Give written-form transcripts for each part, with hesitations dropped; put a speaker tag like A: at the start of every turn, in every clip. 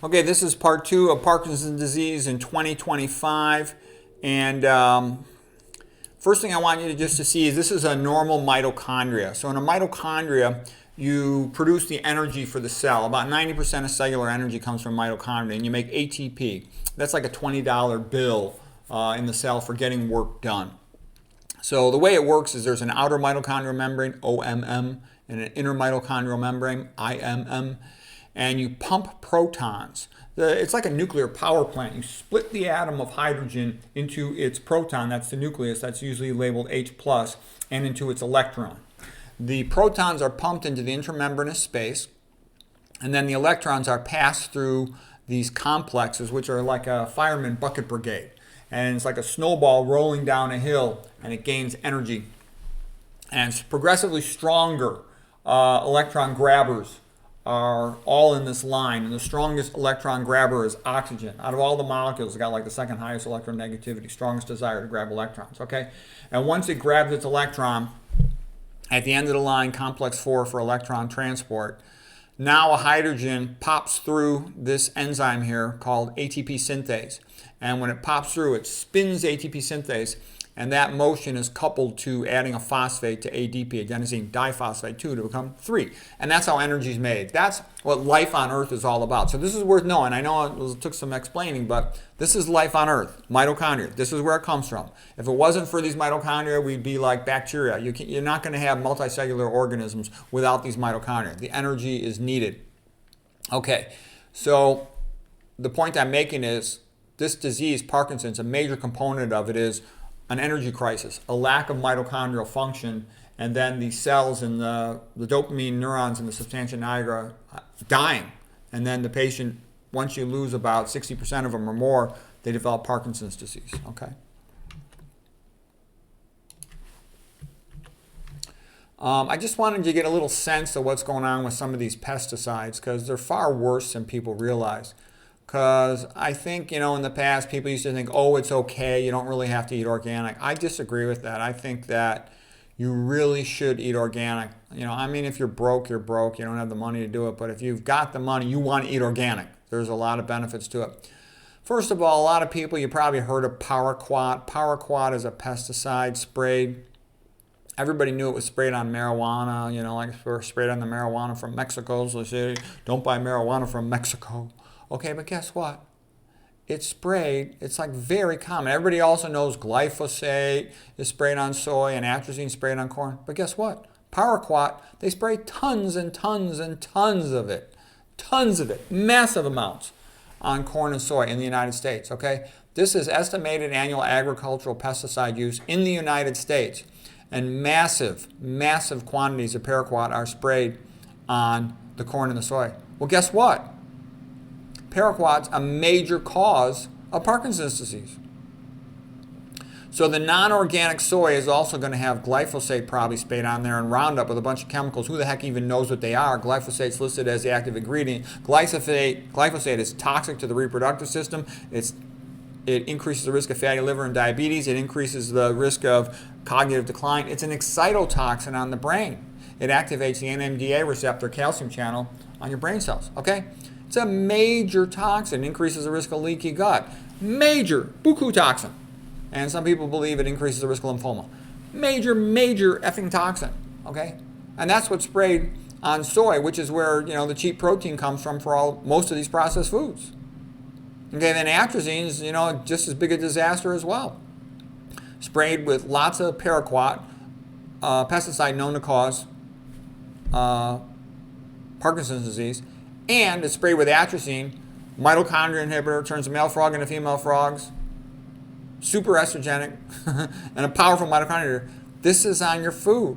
A: Okay, this is part 2 of Parkinson's disease in 2025. And first thing I want you to just to see is this is a normal mitochondria. So in a mitochondria, you produce the energy for the cell. About 90% of cellular energy comes from mitochondria, and you make ATP. That's like a $20 bill in the cell for getting work done. So the way it works is there's an outer mitochondrial membrane, OMM, and an inner mitochondrial membrane, IMM, and you pump protons. It's like a nuclear power plant. You split the atom of hydrogen into its proton, that's the nucleus, that's usually labeled H+, and into its electron. The protons are pumped into the intramembranous space, and then the electrons are passed through these complexes, which are like a fireman bucket brigade. And it's like a snowball rolling down a hill, and it gains energy. And it's progressively stronger electron grabbers are all in this line, and the strongest electron grabber is oxygen. Out of all the molecules, it's got like the second highest electronegativity, strongest desire to grab electrons, okay? And once it grabs its electron, at the end of the line, complex 4 for electron transport, now a hydrogen pops through this enzyme here called ATP synthase. And when it pops through, it spins ATP synthase, and that motion is coupled to adding a phosphate to ADP, adenosine diphosphate 2, to become 3. And that's how energy is made. That's what life on Earth is all about. So this is worth knowing. I know it took some explaining, but this is life on Earth, mitochondria. This is where it comes from. If it wasn't for these mitochondria, we'd be like bacteria. You're not going to have multicellular organisms without these mitochondria. The energy is needed. Okay, so the point I'm making is this disease, Parkinson's, a major component of it is an energy crisis, a lack of mitochondrial function, and then the cells and the dopamine neurons in the substantia nigra dying. And then the patient, once you lose about 60% of them or more, they develop Parkinson's disease, okay? I just wanted to get a little sense of what's going on with some of these pesticides, because they're far worse than people realize. Because I think, in the past, people used to think, oh, it's okay, you don't really have to eat organic. I disagree with that. I think that you really should eat organic. If you're broke, you're broke. You don't have the money to do it. But if you've got the money, you want to eat organic. There's a lot of benefits to it. First of all, a lot of people, you probably heard of paraquat. Paraquat is a pesticide sprayed. Everybody knew it was sprayed on marijuana, like we're sprayed on the marijuana from Mexico. So they say, don't buy marijuana from Mexico. Okay, but guess what? It's sprayed. It's like very common. Everybody also knows glyphosate is sprayed on soy and atrazine sprayed on corn. But guess what? Paraquat, they spray tons and tons and tons of it. Tons of it. Massive amounts on corn and soy in the United States, okay? This is estimated annual agricultural pesticide use in the United States. And massive, massive quantities of paraquat are sprayed on the corn and the soy. Well, guess what? Paraquat's a major cause of Parkinson's disease. So the non-organic soy is also going to have glyphosate probably sprayed on there and Roundup with a bunch of chemicals. Who the heck even knows what they are? Glyphosate's listed as the active ingredient. Glyphosate is toxic to the reproductive system. It increases the risk of fatty liver and diabetes. It increases the risk of cognitive decline. It's an excitotoxin on the brain. It activates the NMDA receptor calcium channel on your brain cells, okay? It's a major toxin, increases the risk of leaky gut. Major, buku toxin. And some people believe it increases the risk of lymphoma. Major, major effing toxin, okay? And that's what's sprayed on soy, which is where, the cheap protein comes from for most of these processed foods. Okay, then atrazine is, just as big a disaster as well. Sprayed with lots of paraquat, pesticide known to cause Parkinson's disease. And it's sprayed with atrazine, mitochondria inhibitor, turns a male frog into female frogs, super estrogenic, and a powerful mitochondria. This is on your food.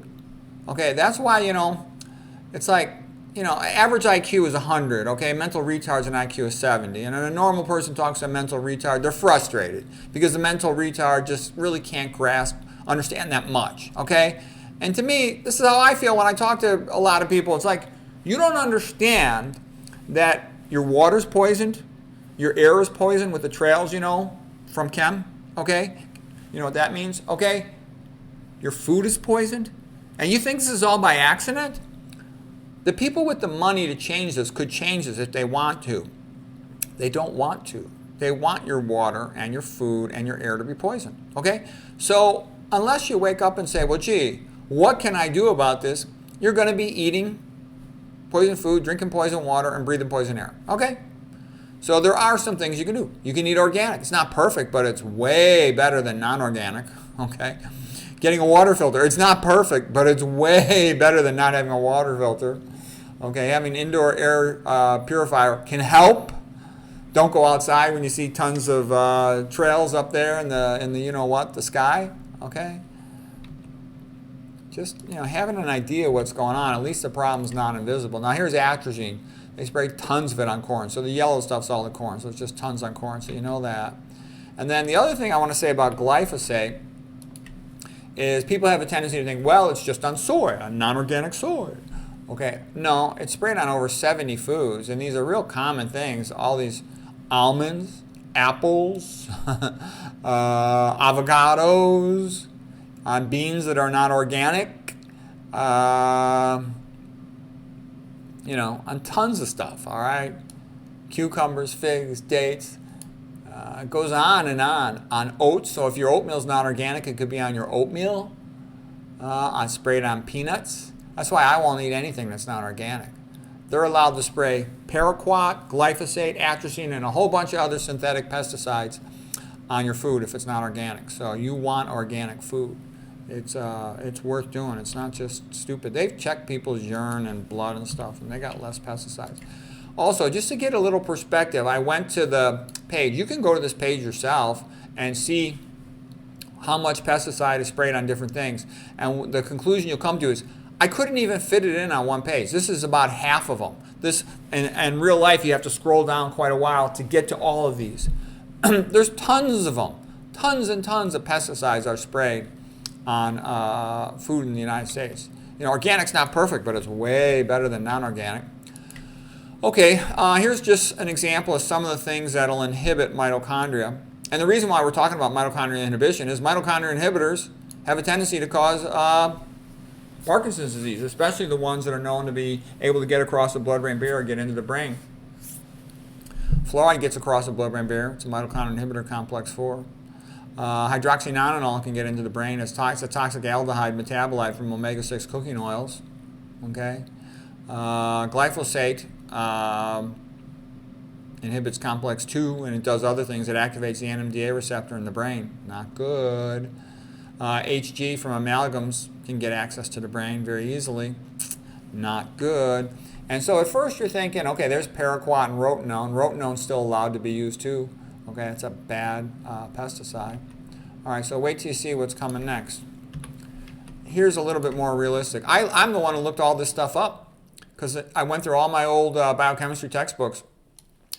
A: Okay, that's why, it's like, average IQ is 100, okay? Mental retard's an IQ of 70. And when a normal person talks to a mental retard, they're frustrated because the mental retard just really can't understand that much, okay? And to me, this is how I feel when I talk to a lot of people. It's like, you don't understand that your water's poisoned, your air is poisoned with the trails, from chem, okay? You know what that means, okay? Your food is poisoned, and you think this is all by accident? The people with the money to change this could change this if they want to. They don't want to. They want your water and your food and your air to be poisoned. Okay? So unless you wake up and say, well, gee, what can I do about this? You're going to be eating poison food, drinking poison water, and breathing poison air. Okay? So there are some things you can do. You can eat organic. It's not perfect, but it's way better than non-organic. Okay? Getting a water filter. It's not perfect, but it's way better than not having a water filter. Okay? Having indoor air purifier can help. Don't go outside when you see tons of trails up there in the you know what, the sky. Okay? Just, having an idea what's going on. At least the problem's not invisible. Now here's atrazine. They spray tons of it on corn. So the yellow stuff's all the corn. So it's just tons on corn. So you know that. And then the other thing I want to say about glyphosate is people have a tendency to think, well, it's just on soy, on non-organic soy. Okay, no, it's sprayed on over 70 foods. And these are real common things. All these almonds, apples, avocados, on beans that are not organic, on tons of stuff, all right? Cucumbers, figs, dates, it goes on and on oats. So if your oatmeal's not organic, it could be on your oatmeal, sprayed on peanuts. That's why I won't eat anything that's not organic. They're allowed to spray paraquat, glyphosate, atrazine, and a whole bunch of other synthetic pesticides on your food if it's not organic. So you want organic food. It's worth doing. It's not just stupid. They've checked people's urine and blood and stuff, and they got less pesticides. Also, just to get a little perspective, I went to the page. You can go to this page yourself and see how much pesticide is sprayed on different things. And the conclusion you'll come to is, I couldn't even fit it in on one page. This is about half of them. This, in real life, you have to scroll down quite a while to get to all of these. There's tons of them. Tons and tons of pesticides are sprayed on food in the United States. Organic's not perfect, but it's way better than non-organic. Okay, here's just an example of some of the things that'll inhibit mitochondria. And the reason why we're talking about mitochondrial inhibition is mitochondria inhibitors have a tendency to cause Parkinson's disease, especially the ones that are known to be able to get across the blood-brain barrier, get into the brain. Fluoride gets across the blood-brain barrier. It's a mitochondrial inhibitor, complex 4. Hydroxynonenal can get into the brain. It's a toxic aldehyde metabolite from omega-6 cooking oils. Okay, glyphosate inhibits complex 2, and it does other things. It activates the NMDA receptor in the brain. Not good. Hg from amalgams can get access to the brain very easily. Not good. And so at first you're thinking, okay, there's paraquat and rotenone. Rotenone's still allowed to be used too. Okay, it's a bad pesticide. All right, so wait till you see what's coming next. Here's a little bit more realistic. I'm the one who looked all this stuff up because I went through all my old biochemistry textbooks,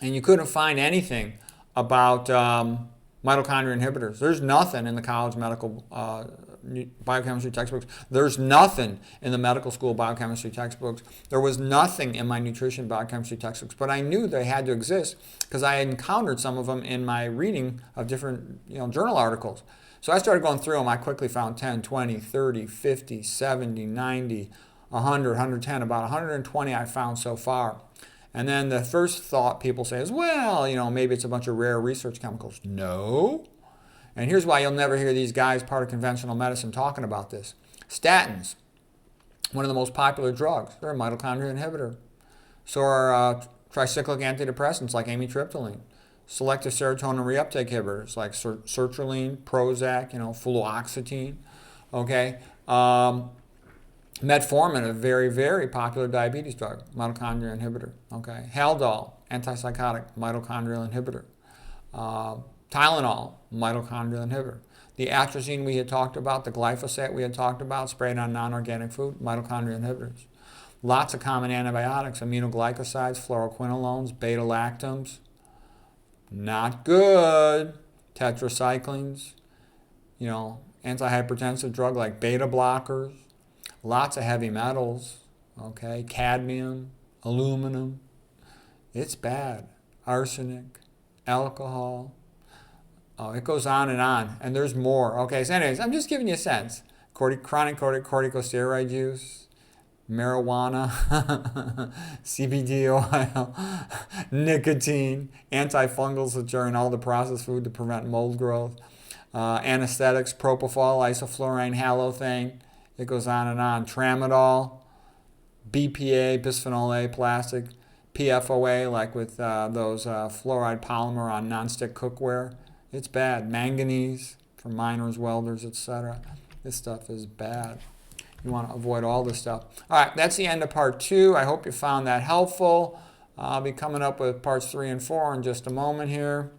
A: and you couldn't find anything about mitochondria inhibitors. There's nothing in the college medical biochemistry textbooks. There's nothing in the medical school biochemistry textbooks. There was nothing in my nutrition biochemistry textbooks, but I knew they had to exist because I had encountered some of them in my reading of different journal articles. So I started going through them. I quickly found 10, 20, 30, 50, 70, 90, 100, 110, about 120 I found so far. And then the first thought people say is, well, maybe it's a bunch of rare research chemicals. No. And here's why you'll never hear these guys, part of conventional medicine, talking about this. Statins, one of the most popular drugs. They're a mitochondria inhibitor. So are tricyclic antidepressants like amitriptyline. Selective serotonin reuptake inhibitors like sertraline, Prozac, fluoxetine. Okay. Metformin, a very, very popular diabetes drug, mitochondria inhibitor. Okay. Haldol, antipsychotic, mitochondrial inhibitor. Tylenol, mitochondrial inhibitor. The atrazine we had talked about, the glyphosate we had talked about, sprayed on non-organic food, mitochondrial inhibitors. Lots of common antibiotics, aminoglycosides, fluoroquinolones, beta-lactams. Not good. Tetracyclines, antihypertensive drug like beta blockers. Lots of heavy metals, okay, cadmium, aluminum. It's bad. Arsenic, alcohol. Oh, it goes on, and there's more. Okay, so anyways, I'm just giving you a sense. Chronic corticosteroid use, marijuana, CBD oil, nicotine, antifungals, which are in all the processed food to prevent mold growth, anesthetics, propofol, isoflurane, halothane. It goes on and on. Tramadol, BPA, bisphenol A, plastic, PFOA, like with those fluoride polymer on nonstick cookware. It's bad. Manganese for miners, welders, etc. This stuff is bad. You want to avoid all this stuff. All right, that's the end of part 2. I hope you found that helpful. I'll be coming up with parts 3 and 4 in just a moment here.